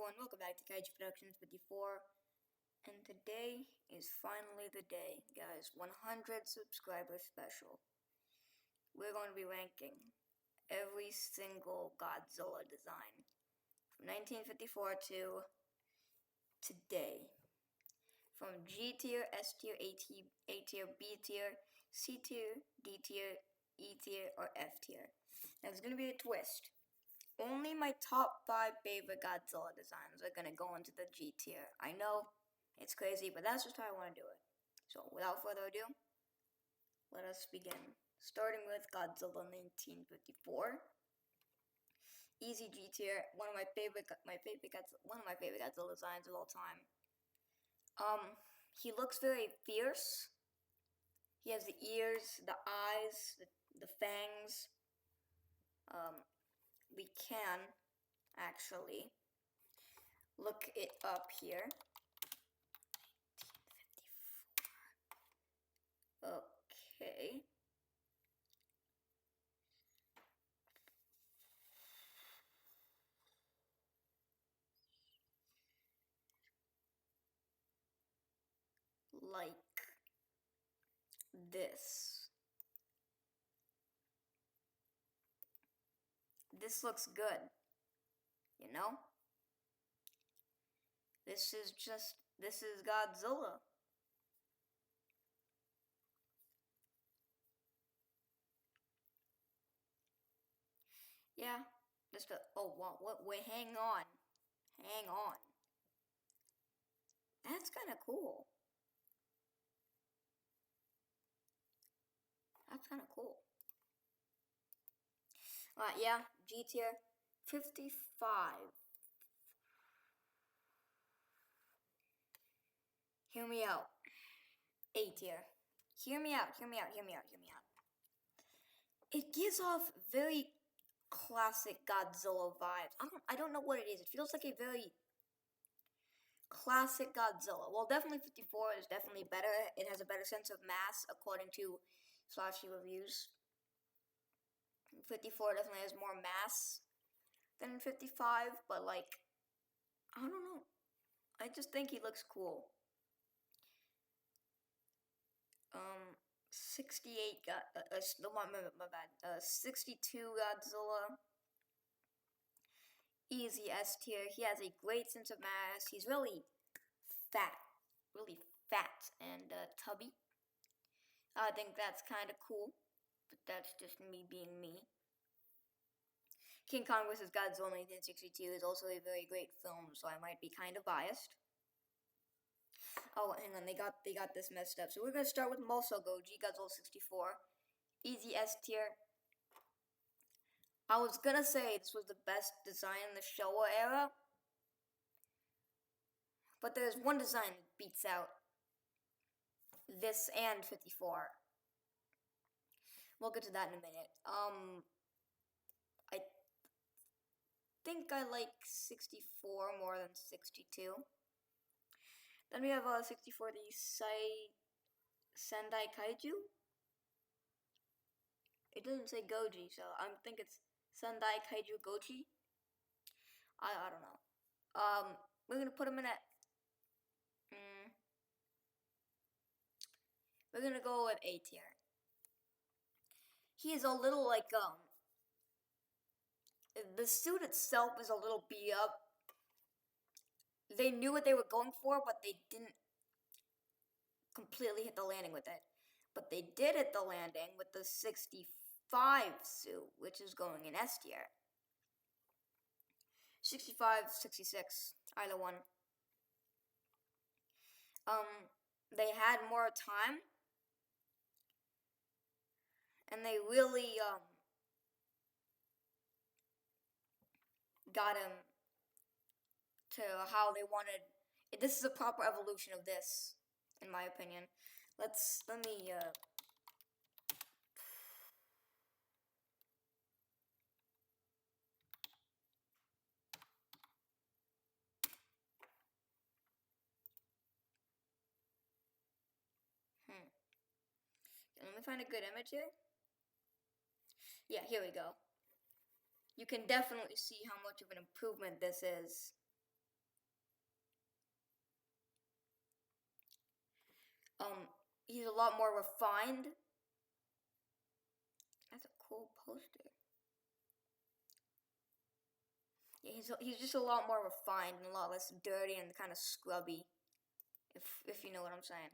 everyone, welcome back to Kaiju Productions 54, and today is finally the day, guys, 100 subscriber special. We're going to be ranking every single Godzilla design, from 1954 to today, from G tier, S tier, A tier, B tier, C tier, D tier, E tier, or F tier. Now there's going to be a twist. Only my top 5 favorite Godzilla designs are going to go into the G tier. I know, it's crazy, but that's just how I want to do it. So, without further ado, let us begin. Starting with Godzilla 1954. Easy G tier, one of my favorite Godzilla designs of all time. He looks very fierce. He has the ears, the eyes, the fangs. We can actually look it up here. 1954. Okay. Like this. This looks good. You know? This is Godzilla. Yeah. Oh, wow, wait, hang on. Hang on. That's kind of cool. That's kind of cool. Yeah, G tier, 55. Hear me out. A tier. Hear me out. It gives off very classic Godzilla vibes. I don't know what it is. It feels like a very classic Godzilla. Well, definitely 54 is definitely better. It has a better sense of mass according to Slashy reviews. 54 definitely has more mass than 55, but like, I don't know. I just think he looks cool. 68 my bad. 62 Godzilla. Easy S tier. He has a great sense of mass. He's really fat and tubby. I think that's kind of cool, but that's just me being me. King Kong vs. Godzilla 1962 is also a very great film, so I might be kind of biased. Oh, hang on, they got this messed up. So we're gonna start with Musou Goji, Godzilla 64. Easy S tier. I was gonna say this was the best design in the Showa era, but there's one design that beats out this and 54. We'll get to that in a minute. I think I like 64 more than 62. Then we have 64, the Sendai Kaiju. It doesn't say Goji, so I think it's Sendai Kaiju Goji. I don't know. We're gonna put him in at. We're gonna go with A tier. He is a little like the suit itself is a little beat up. They knew what they were going for, but they didn't completely hit the landing with it. But they did hit the landing with the 65 suit, which is going in S tier. 65, 66, either one. They had more time, and they really got him to how they wanted. This is a proper evolution of this, in my opinion. Let me let me find a good image here. Yeah, here we go. You can definitely see how much of an improvement this is. He's a lot more refined. That's a cool poster. Yeah, he's just a lot more refined and a lot less dirty and kind of scrubby, if you know what I'm saying.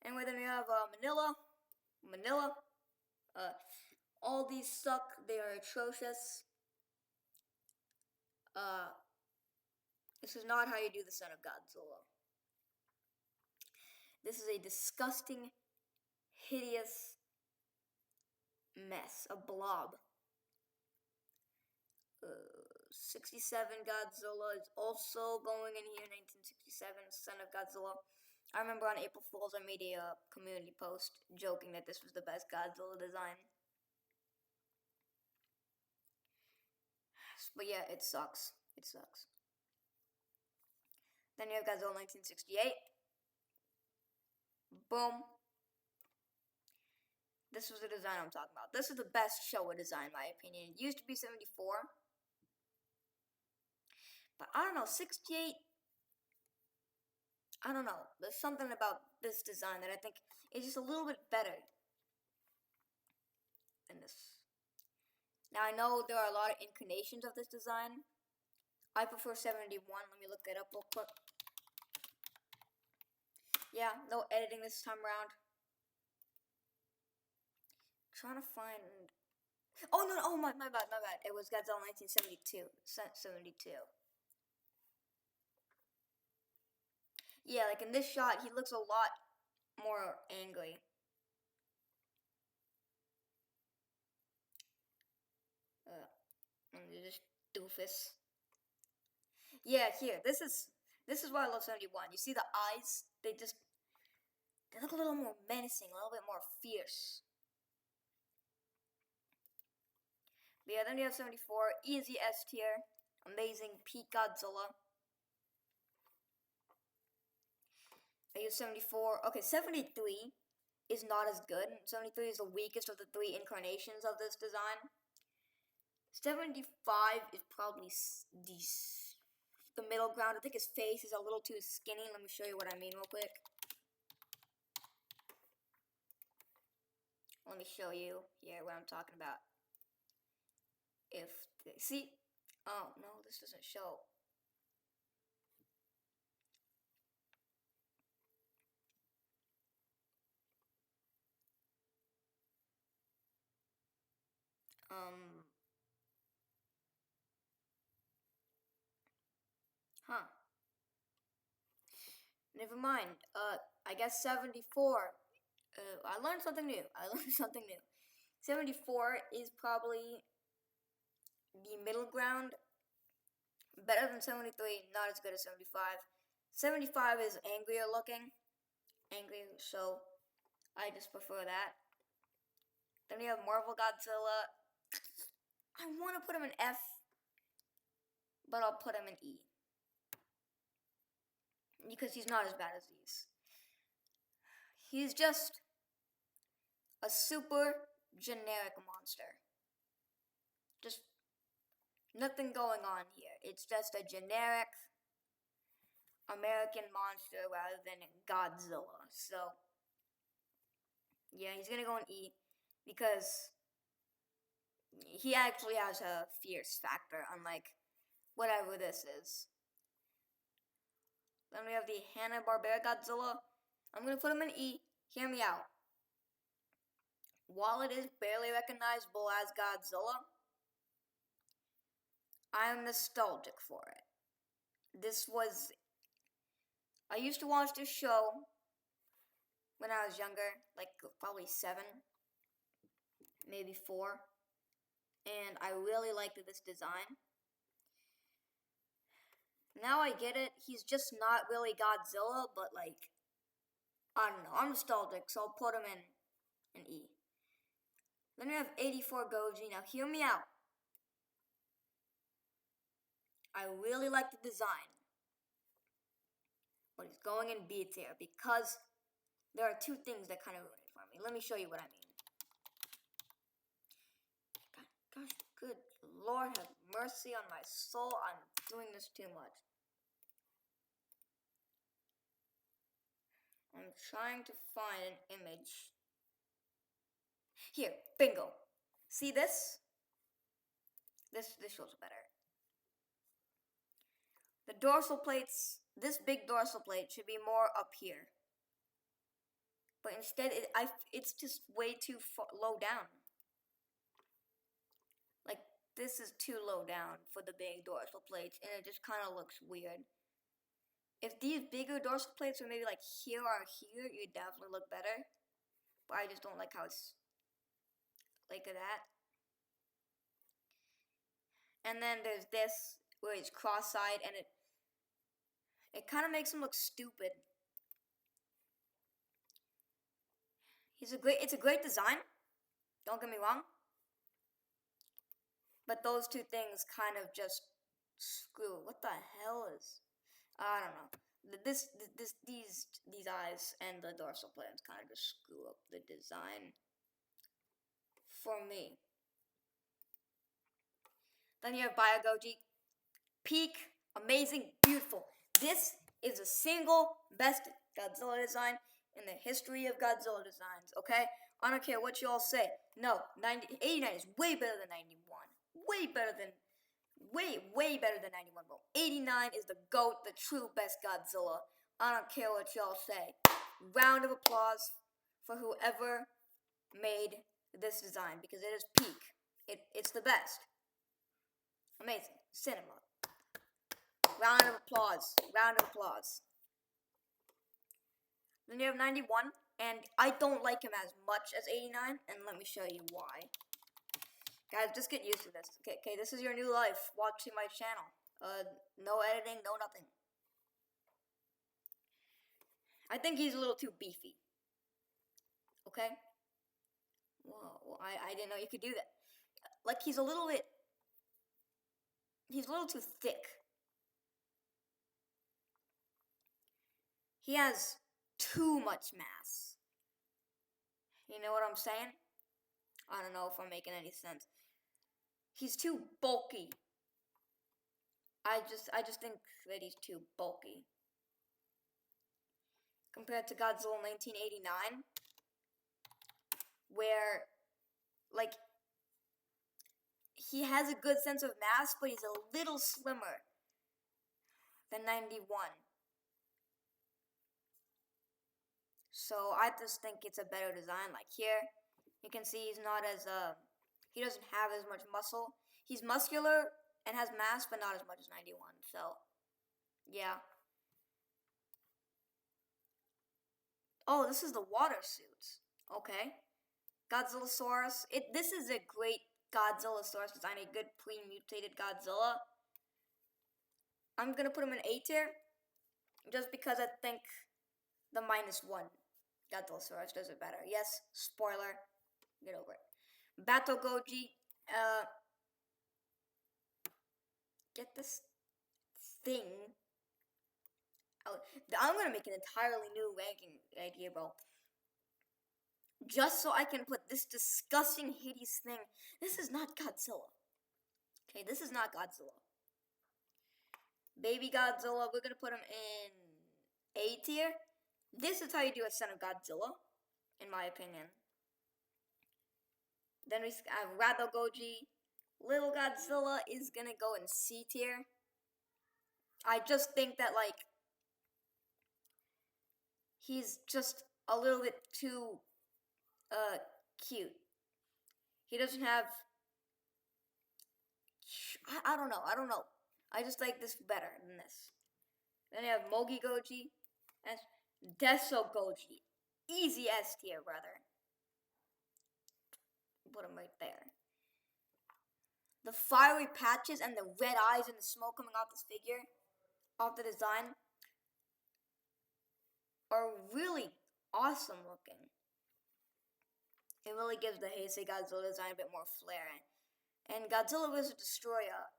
Anyway, then we have Manila. All these suck. They are atrocious. This is not how you do the Son of Godzilla. This is a disgusting, hideous mess, a blob. 67 Godzilla is also going in here. 1967 Son of Godzilla. I remember on April Fool's I made a community post joking that this was the best Godzilla design. But yeah, it sucks. It sucks. Then you have Godzilla 1968. Boom. This was the design I'm talking about. This is the best Showa design, in my opinion. It used to be 74. But I don't know, 68... I don't know. There's something about this design that I think is just a little bit better than this. Now, I know there are a lot of incarnations of this design. I prefer 71. Let me look it up real quick. Yeah, no editing this time around. Trying to find... Oh, no, oh, my bad. It was Godzilla 1972. 72. Yeah, like in this shot, he looks a lot more angry. This doofus. Yeah, here. This is why I love 71. You see the eyes? They look a little more menacing, a little bit more fierce. But yeah, then you have 74, easy S tier, amazing peak Godzilla. I use 74. Okay, 73 is not as good. 73 is the weakest of the three incarnations of this design. 75 is probably the middle ground. I think his face is a little too skinny. Let me show you what I mean real quick. Let me show you here what I'm talking about. See? Oh, no, this doesn't show. Huh. Never mind. I guess 74. I learned something new. 74 is probably the middle ground. Better than 73, not as good as 75. 75 is angrier looking. So I just prefer that. Then we have Marvel Godzilla. I want to put him in F, but I'll put him in E. Because he's not as bad as these. He's just a super generic monster. Just nothing going on here. It's just a generic American monster rather than Godzilla. So, yeah, he's gonna go in E because he actually has a fierce factor, unlike whatever this is. Then we have the Hanna-Barbera Godzilla. I'm gonna put him in E. Hear me out. While it is barely recognizable as Godzilla, I'm nostalgic for it. I used to watch this show when I was younger, like probably 7, maybe 4, and I really liked this design. Now I get it, he's just not really Godzilla, but like, I don't know, I'm nostalgic, so I'll put him in E. Then we have 84 Goji. Now hear me out. I really like the design, but he's going in B tier because there are two things that kind of ruin it for me. Let me show you what I mean. Gosh, good Lord, have mercy on my soul. I'm doing this too much. I'm trying to find an image. Here, bingo. See this? This shows better. The dorsal plates, this big dorsal plate should be more up here. But instead, it's just way too low down. Like, this is too low down for the big dorsal plates, and it just kind of looks weird. If these bigger dorsal plates were maybe like here or here, you'd definitely look better. But I just don't like how it's like that. And then there's this, where it's cross-eyed, and it kind of makes him look stupid. It's a great design. Don't get me wrong. But those two things kind of just screw. What the hell is? I don't know. These eyes and the dorsal planes kind of just screw up the design for me. Then you have Byagoji. Peak, amazing, beautiful. This is the single best Godzilla design in the history of Godzilla designs, okay? I don't care what you all say. No, 89 is way better than 91. Way better than 91, bro. 89 is the GOAT, the true best Godzilla. I don't care what y'all say. Round of applause for whoever made this design, because it is peak. It's the best. Amazing. Cinema. Round of applause. Round of applause. Then you have 91, and I don't like him as much as 89, and let me show you why. Guys, just get used to this. Okay, this is your new life, watching my channel. No editing, no nothing. I think he's a little too beefy. Okay? Whoa, I didn't know you could do that. Like, he's a little too thick. He has too much mass. You know what I'm saying? I don't know if I'm making any sense. He's too bulky. I just think that he's too bulky. Compared to Godzilla 1989, where, like, he has a good sense of mass, but he's a little slimmer than 91. So I just think it's a better design. Like here, you can see he's not as, he doesn't have as much muscle. He's muscular and has mass, but not as much as 91. So, yeah. Oh, this is the water suit. Okay. Godzillasaurus. This is a great Godzillasaurus design, a good pre-mutated Godzilla. I'm gonna put him in A tier, just because I think the -1 Godzillasaurus does it better. Yes, spoiler. Get over it. Battle Goji. Get this thing. Oh, I'm gonna make an entirely new ranking idea, bro. Just so I can put this disgusting, hideous thing. This is not Godzilla. Okay, this is not Godzilla. Baby Godzilla, we're gonna put him in A tier. This is how you do a Son of Godzilla, in my opinion. Then we have Rado Goji. Little Godzilla is gonna go in C tier. I just think that, like, he's just a little bit too cute. He doesn't have, I don't know. I just like this better than this. Then you have Mogi Goji and Deso Goji. Easy S tier, brother. Put him right there. The fiery patches and the red eyes and the smoke coming off this figure, off the design, are really awesome looking. It really gives the Heisei Godzilla design a bit more flair. And Godzilla vs. Destroyer.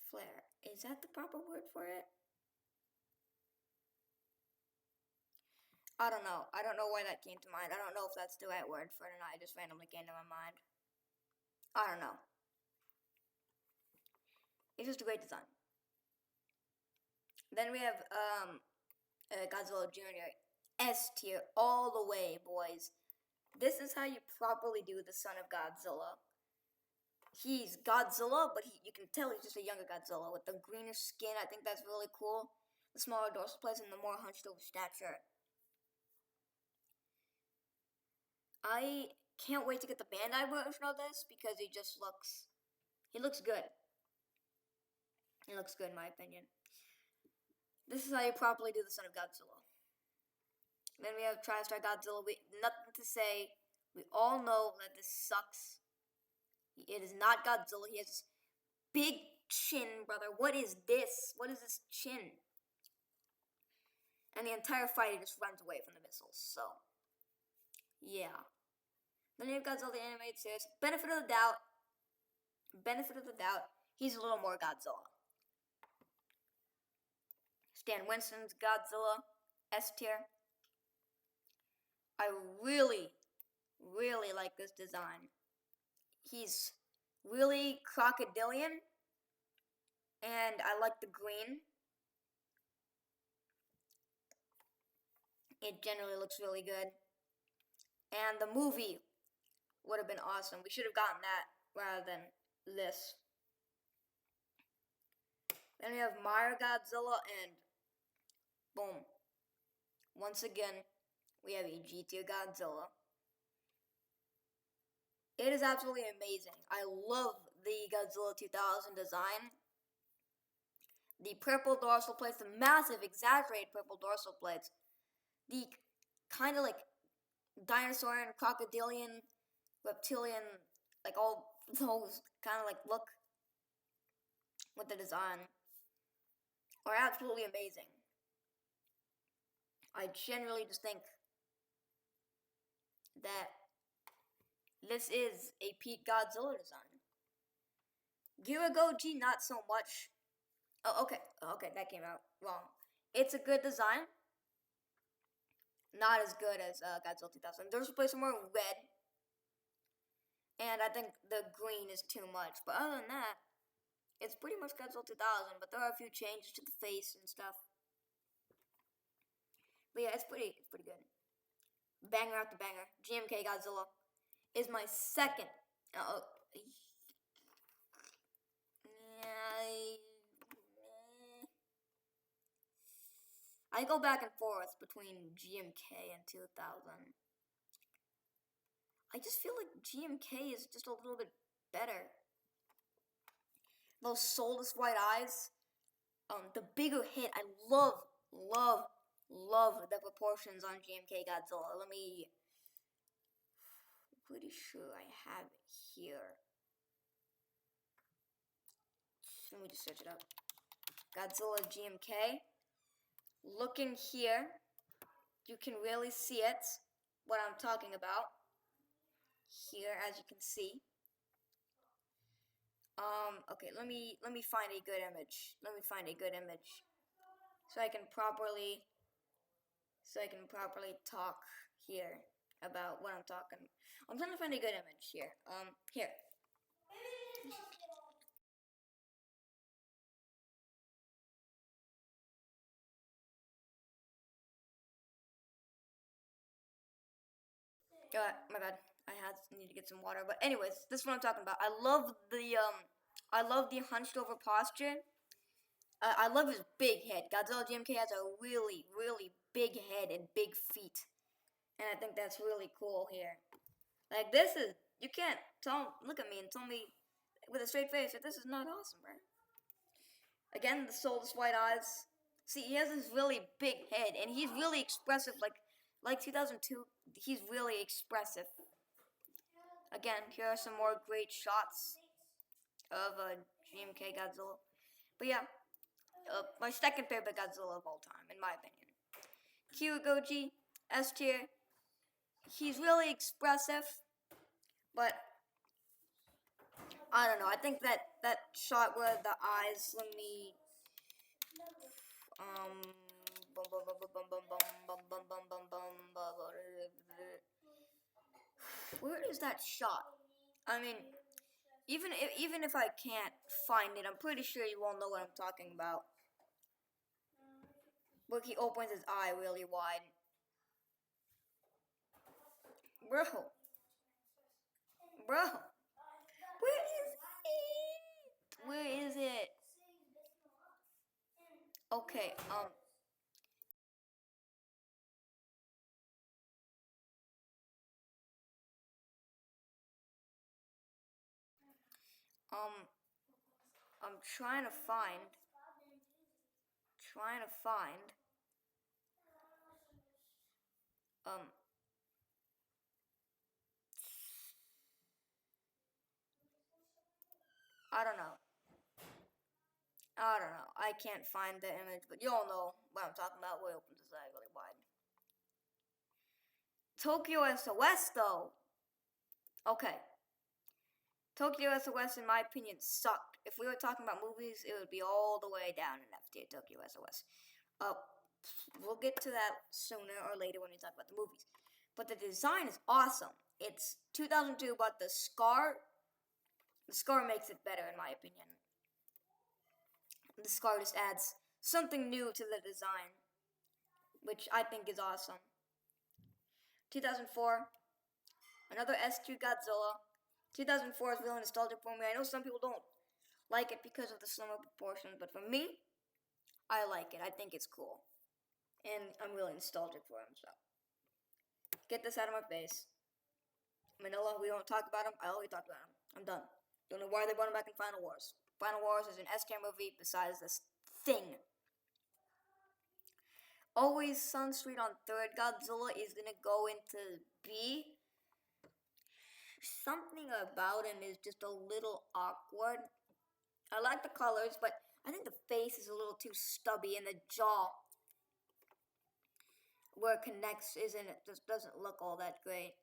Flair. Is that the proper word for it? I don't know. I don't know why that came to mind. I don't know if that's the right word for it or not. It just randomly came to my mind. I don't know. It's just a great design. Then we have Godzilla Jr. S tier all the way, boys. This is how you properly do the Son of Godzilla. He's Godzilla, but you can tell he's just a younger Godzilla with the greenish skin. I think that's really cool. The smaller dorsal plates and the more hunched over stature. I can't wait to get the Bandai version of this because he looks good. He looks good in my opinion. This is how you properly do the Son of Godzilla. Then we have TriStar Godzilla. Nothing to say. We all know that this sucks. It is not Godzilla. He has this big chin, brother. What is this? What is this chin? And the entire fight, he just runs away from the missiles. So, yeah. Then you have Godzilla the animated series. Benefit of the doubt. He's a little more Godzilla. Stan Winston's Godzilla S tier. I really like this design. He's really crocodilian, and I like the green. It generally looks really good. And the movie would have been awesome. We should have gotten that rather than this. Then we have Meyer Godzilla, and boom. Once again, we have a G tier Godzilla. It is absolutely amazing. I love the Godzilla 2000 design. The purple dorsal plates, the massive, exaggerated purple dorsal plates. The kind of like dinosaur and crocodilian, reptilian, like all those kind of like look with the design are absolutely amazing. I generally just think that this is a peak Godzilla design. Giragoji, not so much. Oh, okay, that came out wrong. It's a good design. Not as good as Godzilla 2000. There's a place more red. And I think the green is too much. But other than that, it's pretty much Godzilla 2000. But there are a few changes to the face and stuff. But yeah, it's pretty good. Banger after banger. GMK Godzilla is my second. I go back and forth between GMK and 2000. I just feel like GMK is just a little bit better. Those soulless white eyes. The bigger head. I love the proportions on GMK Godzilla. I'm pretty sure I have it here. Let me just search it up. Godzilla GMK. Looking here, you can really see it. What I'm talking about. Here, as you can see. Okay, let me find a good image. So I can properly talk here about what I'm talking. I'm trying to find a good image here. Here. My bad. Need to get some water. But anyways, this is what I'm talking about. I love the hunched over posture. I love his big head. Godzilla GMK has a really big head and big feet, and I think that's really cool here. Like this is you can't look at me and tell me with a straight face that this is not awesome, right? Again, the soulless white eyes. See, he has this really big head, and he's really expressive. Like 2002, he's really expressive. Again, here are some more great shots of GMK Godzilla. But yeah, my second favorite Godzilla of all time, in my opinion. Kirigoji, S tier. He's really expressive, but I don't know. I think that shot where the eyes. Let me. Where is that shot? I mean, even if I can't find it, I'm pretty sure you all know what I'm talking about. Where he opens his eye really wide. Bro. Bro. Where is it? Where is it? Okay, um, I'm trying to find, um, I don't know. I don't know. I can't find the image, but you all know what I'm talking about. Where it opens his eye really wide. Tokyo SOS, though. Okay. Tokyo SOS, in my opinion, sucked. If we were talking about movies, it would be all the way down in F tier Tokyo SOS. Uh, we'll get to that sooner or later when we talk about the movies. But the design is awesome. It's 2002, but the scar makes it better, in my opinion. The scar just adds something new to the design, which I think is awesome. 2004, another S2 Godzilla. 2004 is really nostalgic for me. I know some people don't like it because of the slimmer proportions, but for me, I like it. I think it's cool. And I'm really nostalgic for him, so. Get this out of my face. Manila, we don't talk about him. I already talked about him. I'm done. Don't know why they brought him back in Final Wars. Final Wars is an S tier movie besides this thing. Always Sunsweet on third Godzilla is gonna go into B. Something about him is just a little awkward. I like the colors, but I think the face is a little too stubby, and the jaw where it connects isn't, it just doesn't look all that great.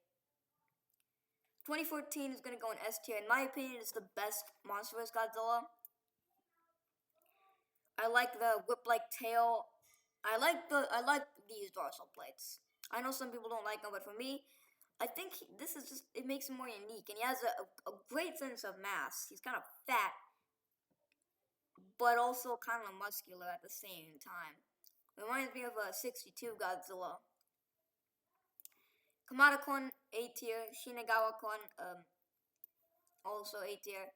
2014 is gonna go in S tier. In my opinion, it's the best Monsterverse Godzilla. I like the whip-like tail. I like these dorsal plates. I know some people don't like them, but for me, I think this is just, it makes him more unique, and he has a great sense of mass. He's kind of fat, but also kind of muscular at the same time. Reminds me of a 62 Godzilla. Kamada-kun, A tier. Shinagawa-kun, also A tier.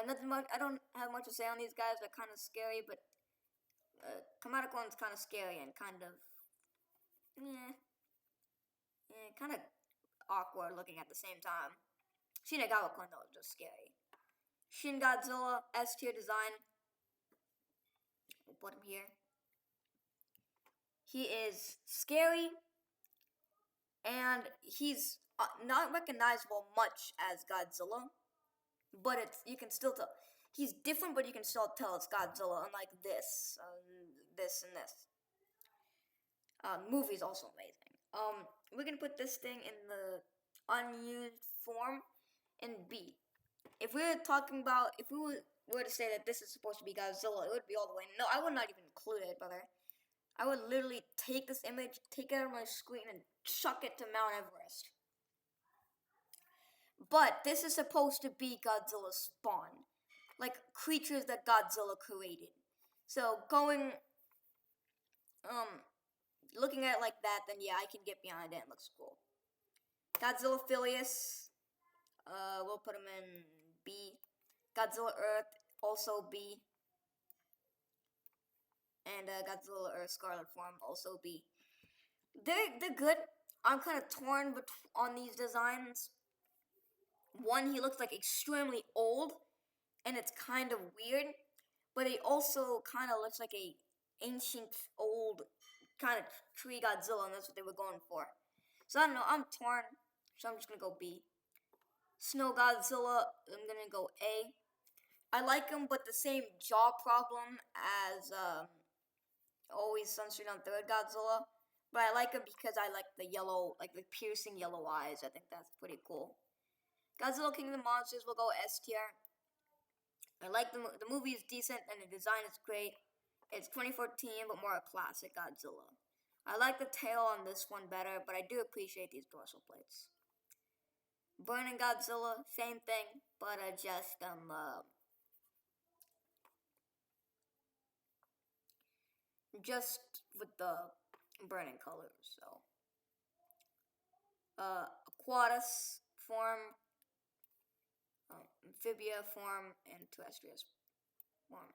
Nothing much. I don't have much to say on these guys. They're kind of scary, but Kamada-kun's kind of scary and kind of, kind of awkward looking at the same time. Shinagawa-kun though is just scary. Shin Godzilla S tier design. We'll put him here. He is scary, and he's not recognizable much as Godzilla, but you can still tell he's different, but you can still tell it's Godzilla. Unlike this, this and this. Movie's also amazing. We're gonna put this thing in the unused form in B. If we were to say that this is supposed to be Godzilla, it would be all the way. No, I would not even include it, brother. I would literally take this image, take it out of my screen, and chuck it to Mount Everest. But this is supposed to be Godzilla's spawn. Like, creatures that Godzilla created. So, looking at it like that, then yeah, I can get behind it. It looks cool. Godzilla Phileas, we'll put him in B. Godzilla Earth, also B. And Godzilla Earth Scarlet Form, also B. They're good. I'm kind of torn on these designs. One, he looks like extremely old, and it's kind of weird. But he also kind of looks like a ancient, old kind of tree Godzilla, and that's what they were going for. So I don't know. I'm torn, so I'm just gonna go B. Snow Godzilla, I'm gonna go A. I like him, but the same jaw problem as always Sunstreet on third Godzilla. But I like him because I like the yellow, like the piercing yellow eyes. I think that's pretty cool. Godzilla King of the Monsters will go S tier. I like the movie is decent and the design is great. It's 2014, but more a classic Godzilla. I like the tail on this one better, but I do appreciate these dorsal plates. Burning Godzilla, same thing, but just with the burning colors. So, Aquatus form, Amphibia form, and Terrestrius form.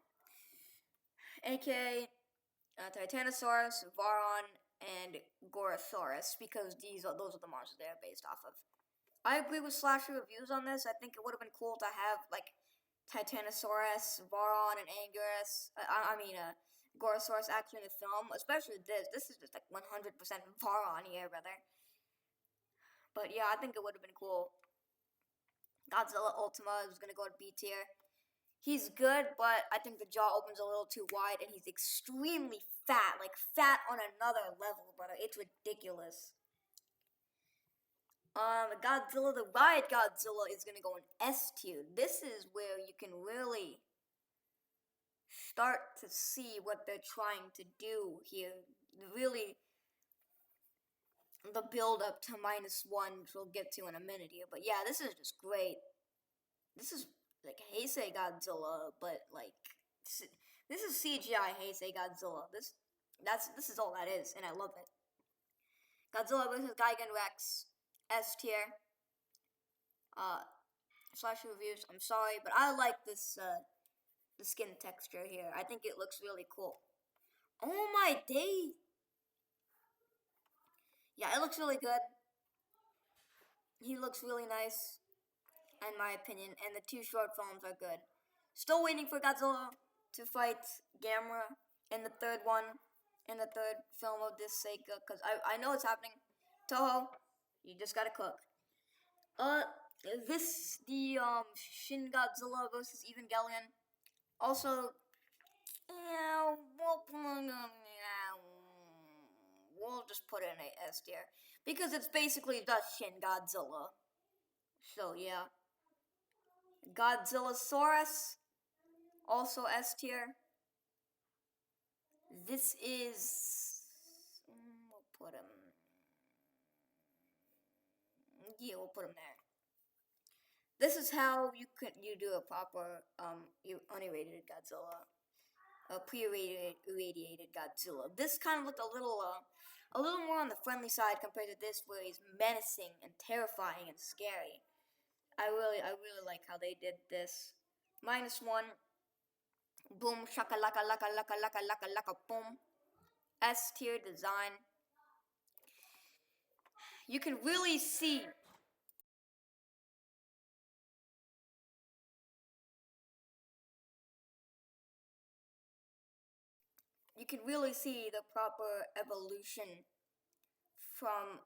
aka Titanosaurus, Varon, and Gorosaurus, because those are the monsters they're based off of. I agree with Slasher reviews on this. I think it would have been cool to have like Titanosaurus, Varon, and Gorosaurus actually in the film, especially this. This is just like 100% Varon here, brother. But yeah, I think it would have been cool. Godzilla Ultima is gonna go to B tier. He's good, but I think the jaw opens a little too wide, and he's extremely fat, like fat on another level, brother. It's ridiculous. Godzilla, the Riot Godzilla is gonna go in S tier. This is where you can really start to see what they're trying to do here. Really, the build up to -1, which we'll get to in a minute here. But yeah, this is just great. This is like Heisei Godzilla, but like this is CGI Heisei Godzilla. This is all that is, and I love it. Godzilla vs. Gigan Rex, S tier. Slash reviews. I'm sorry, but I like this the skin texture here. I think it looks really cool. Oh my day! Yeah, it looks really good. He looks really nice, in my opinion, and the 2 short films are good. Still waiting for Godzilla to fight Gamera in the third one, in the third film of this Seika, because I know it's happening. Toho, you just gotta cook. The Shin Godzilla versus Evangelion. Also, yeah, we'll just put it in a S tier because it's basically the Shin Godzilla. So yeah, Godzillasaurus, also S tier. This is we'll put him. Yeah, we'll put him there. This is how you do a proper unirradiated Godzilla, a pre-irradiated Godzilla. This kind of looked a little more on the friendly side compared to this, where he's menacing and terrifying and scary. I really like how they did this. -1, boom, shakalaka laka laka laka laka laka boom. S tier design. You can really see. You can really see the proper evolution from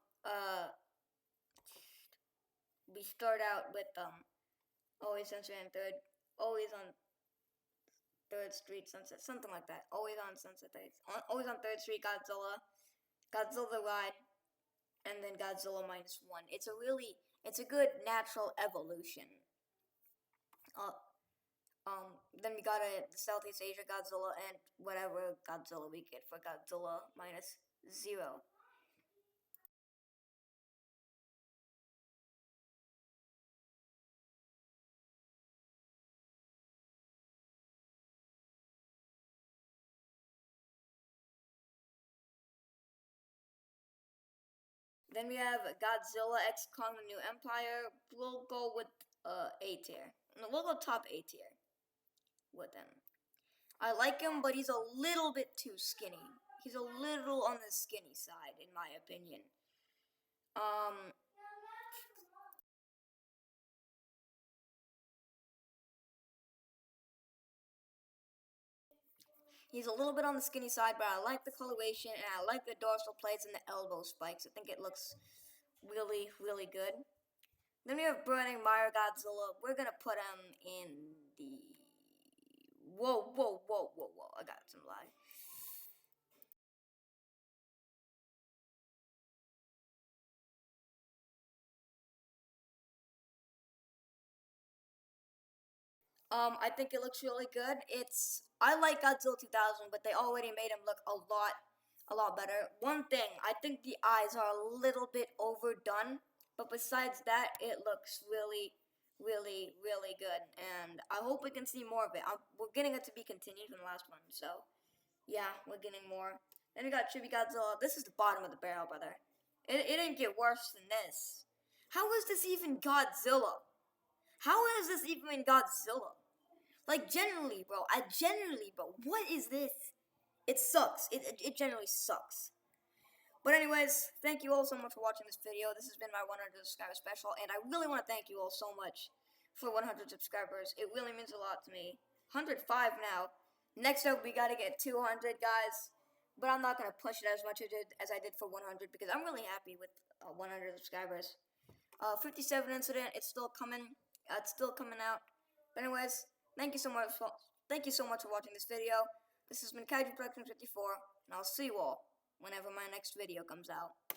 we start out with always Sunset and third, always on Third Street Sunset, something like that. Always on Sunset, always on Third Street Godzilla, Godzilla the Ride, and then Godzilla -1. It's a good natural evolution. Then we got the Southeast Asia Godzilla and whatever Godzilla we get for Godzilla -0. Then we have Godzilla X Kong the New Empire. We'll go with A tier. No, we'll go top A tier with him. I like him, but he's a little bit too skinny. He's a little on the skinny side, in my opinion. He's a little bit on the skinny side, but I like the coloration and I like the dorsal plates and the elbow spikes. I think it looks really, really good. Then we have Burning Mire Godzilla. We're gonna put him in the. Whoa, whoa, whoa, whoa, whoa. I got some lag. I think it looks really good. I like Godzilla 2000, but they already made him look a lot better. One thing, I think the eyes are a little bit overdone, but besides that, it looks really, really, really good. And I hope we can see more of it. We're getting it to be continued from the last one, so Yeah, we're getting more. Then we got EVERY Godzilla. This is the bottom of the barrel, brother. It didn't get worse than this. How is this even Godzilla? How is this even Godzilla? Like, generally, bro. What is this? It sucks. It generally sucks. But anyways, thank you all so much for watching this video. This has been my 100 subscriber special, and I really want to thank you all so much for 100 subscribers. It really means a lot to me. 105 now. Next up, we gotta get 200, guys. But I'm not gonna push it as much as I did for 100 because I'm really happy with 100 subscribers. 57 incident. It's still coming. It's still coming out. But anyways, thank you so much. Thank you so much for watching this video. This has been Kaiju Productions 54, and I'll see you all whenever my next video comes out.